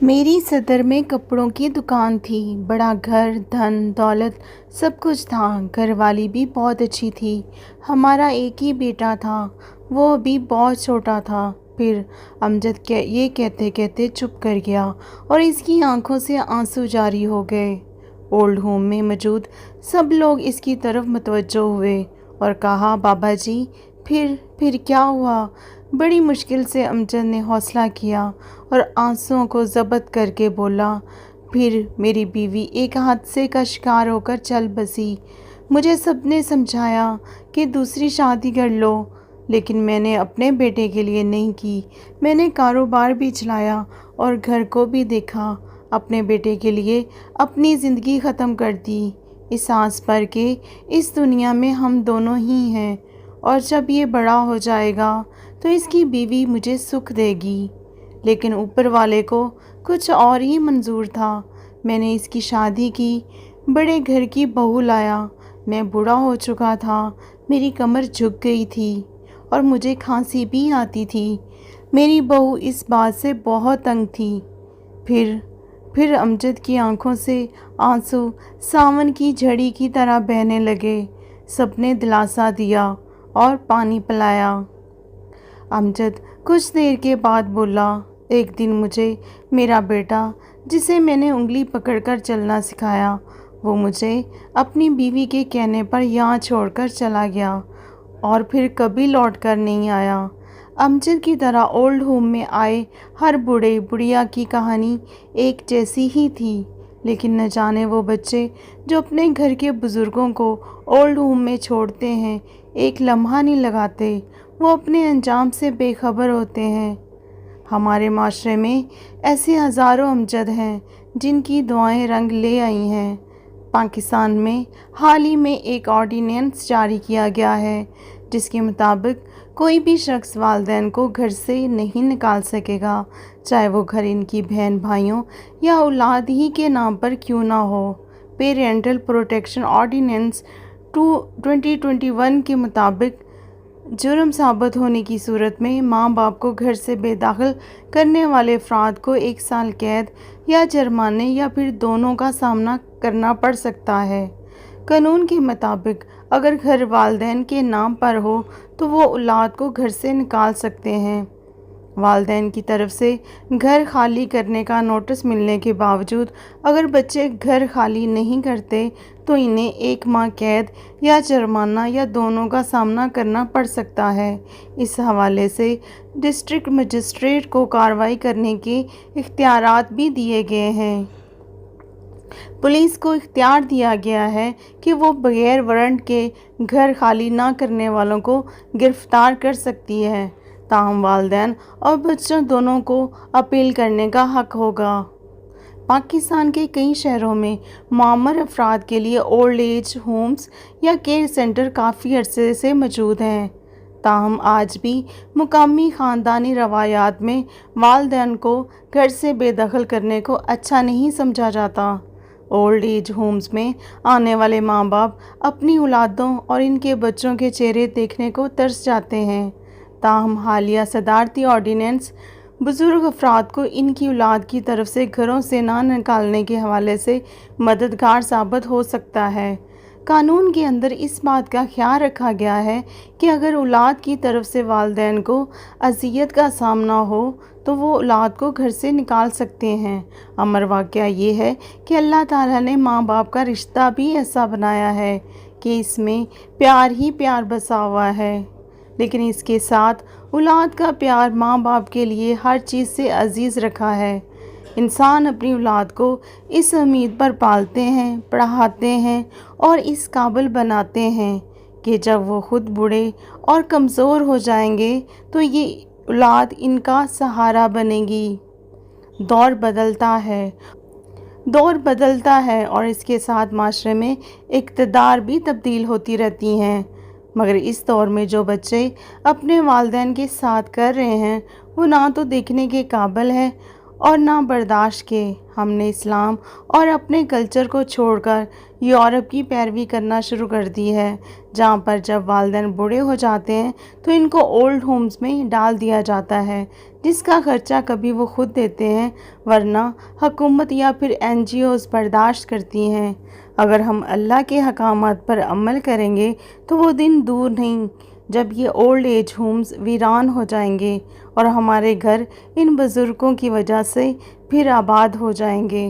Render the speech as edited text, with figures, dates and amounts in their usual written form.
मेरी सदर में कपड़ों की दुकान थी। बड़ा घर, धन दौलत सब कुछ था। घरवाली भी बहुत अच्छी थी। हमारा एक ही बेटा था, वो अभी बहुत छोटा था। फिर अमजद ये कहते कहते चुप कर गया और इसकी आंखों से आंसू जारी हो गए। ओल्ड होम में मौजूद सब लोग इसकी तरफ मुतवज्जो हुए और कहा, बाबा जी फिर क्या हुआ? बड़ी मुश्किल से अमजद ने हौसला किया और आंसुओं को ज़ब्त करके बोला, फिर मेरी बीवी एक हादसे का शिकार होकर चल बसी। मुझे सबने समझाया कि दूसरी शादी कर लो, लेकिन मैंने अपने बेटे के लिए नहीं की। मैंने कारोबार भी चलाया और घर को भी देखा। अपने बेटे के लिए अपनी ज़िंदगी ख़त्म कर दी, इस आस पर कि इस दुनिया में हम दोनों ही हैं और जब ये बड़ा हो जाएगा तो इसकी बीवी मुझे सुख देगी। लेकिन ऊपर वाले को कुछ और ही मंजूर था। मैंने इसकी शादी की, बड़े घर की बहू लाया। मैं बूढ़ा हो चुका था, मेरी कमर झुक गई थी और मुझे खांसी भी आती थी। मेरी बहू इस बात से बहुत तंग थी। फिर अमजद की आंखों से आंसू सावन की झड़ी की तरह बहने लगे। सबने दिलासा दिया और पानी पिलाया। अमजद कुछ देर के बाद बोला, एक दिन मुझे मेरा बेटा, जिसे मैंने उंगली पकड़कर चलना सिखाया, वो मुझे अपनी बीवी के कहने पर यहाँ छोड़कर चला गया और फिर कभी लौट कर नहीं आया। अमजद की तरह ओल्ड होम में आए हर बूढ़े बुढ़िया की कहानी एक जैसी ही थी, लेकिन न जाने वो बच्चे जो अपने घर के बुज़ुर्गों को ओल्ड होम में छोड़ते हैं, एक लम्हा नहीं लगाते। वो अपने अंजाम से बेखबर होते हैं। हमारे माशरे में ऐसे हज़ारों अमजद हैं जिनकी दुआएं रंग ले आई हैं। पाकिस्तान में हाल ही में एक ऑर्डिनेंस जारी किया गया है जिसके मुताबिक कोई भी शख्स वालिदैन को घर से नहीं निकाल सकेगा, चाहे वो घर इनकी बहन भाइयों या औलाद ही के नाम पर क्यों ना हो। पेरेंटल प्रोटेक्शन ऑर्डिनेंस 2021 के मुताबिक जुर्म साबित होने की सूरत में माँ बाप को घर से बेदखल करने वाले अफराद को 1 साल कैद या जुर्माने या फिर दोनों का सामना करना पड़ सकता है। कानून के मुताबिक अगर घर वालिदैन के नाम पर हो तो वो औलाद को घर से निकाल सकते हैं। वालिदैन की तरफ से घर खाली करने का नोटिस मिलने के बावजूद अगर बच्चे घर खाली नहीं करते तो इन्हें 1 माह कैद या जुर्माना या दोनों का सामना करना पड़ सकता है। इस हवाले से डिस्ट्रिक्ट मजिस्ट्रेट को कार्रवाई करने के इख्तियारात भी दिए गए हैं। पुलिस को इख्तियार दिया गया है कि वो बगैर वारंट के घर खाली ना करने वालों को गिरफ्तार कर सकती है। ताहम वालिदैन और बच्चों दोनों को अपील करने का हक होगा। पाकिस्तान के कई शहरों में मामर अफराद के लिए ओल्ड एज होम्स या केयर सेंटर काफ़ी अरसे से मौजूद हैं। ताहम आज भी मुकामी ख़ानदानी रवायात में वालिदैन को घर से बेदखल करने को अच्छा नहीं समझा जाता। ओल्ड एज होम्स में आने वाले माँ बाप अपनी औलादों और इनके बच्चों के चेहरे देखने को तरस जाते हैं। ताहम हालिया सदारती ऑर्डिनेंस बुज़ुर्ग अफराद को इनकी औलाद की तरफ से घरों से ना निकालने के हवाले से मददगार साबित हो सकता है। कानून के अंदर इस बात का ख्याल रखा गया है कि अगर औलाद की तरफ से वालिदैन को अज़ियत का सामना हो तो वो औलाद को घर से निकाल सकते हैं। अमर वाक़या ये है कि अल्लाह ताला ने माँ बाप का रिश्ता भी ऐसा बनाया है कि इसमें प्यार ही प्यार बसा हुआ है, लेकिन इसके साथ औलाद का प्यार माँ बाप के लिए हर चीज़ से अजीज़ रखा है। इंसान अपनी औलाद को इस उम्मीद पर पालते हैं, पढ़ाते हैं और इस काबिल बनाते हैं कि जब वो खुद बूढ़े और कमज़ोर हो जाएंगे तो ये औलाद इनका सहारा बनेगी। दौर बदलता है और इसके साथ माशरे में इक़्तिदार भी तब्दील होती रहती हैं, मगर इस दौर में जो बच्चे अपने वालिदैन के साथ कर रहे हैं वो ना तो देखने के काबिल है اور نہ برداشت کے ہم نے اسلام اور اپنے کلچر کو چھوڑ کر یورپ کی پیروی کرنا شروع کر دی ہے، جہاں پر جب والدین بوڑھے ہو جاتے ہیں تو ان کو اولڈ ہومز میں ڈال دیا جاتا ہے، جس کا خرچہ کبھی وہ خود دیتے ہیں ورنہ حکومت یا پھر NGOز برداشت کرتی ہیں۔ اگر ہم اللہ کے احکامات پر عمل کریں گے تو وہ دن دور نہیں جب یہ اولڈ ایج ہومز ویران ہو جائیں گے اور ہمارے گھر ان بزرگوں کی وجہ سے پھر آباد ہو جائیں گے۔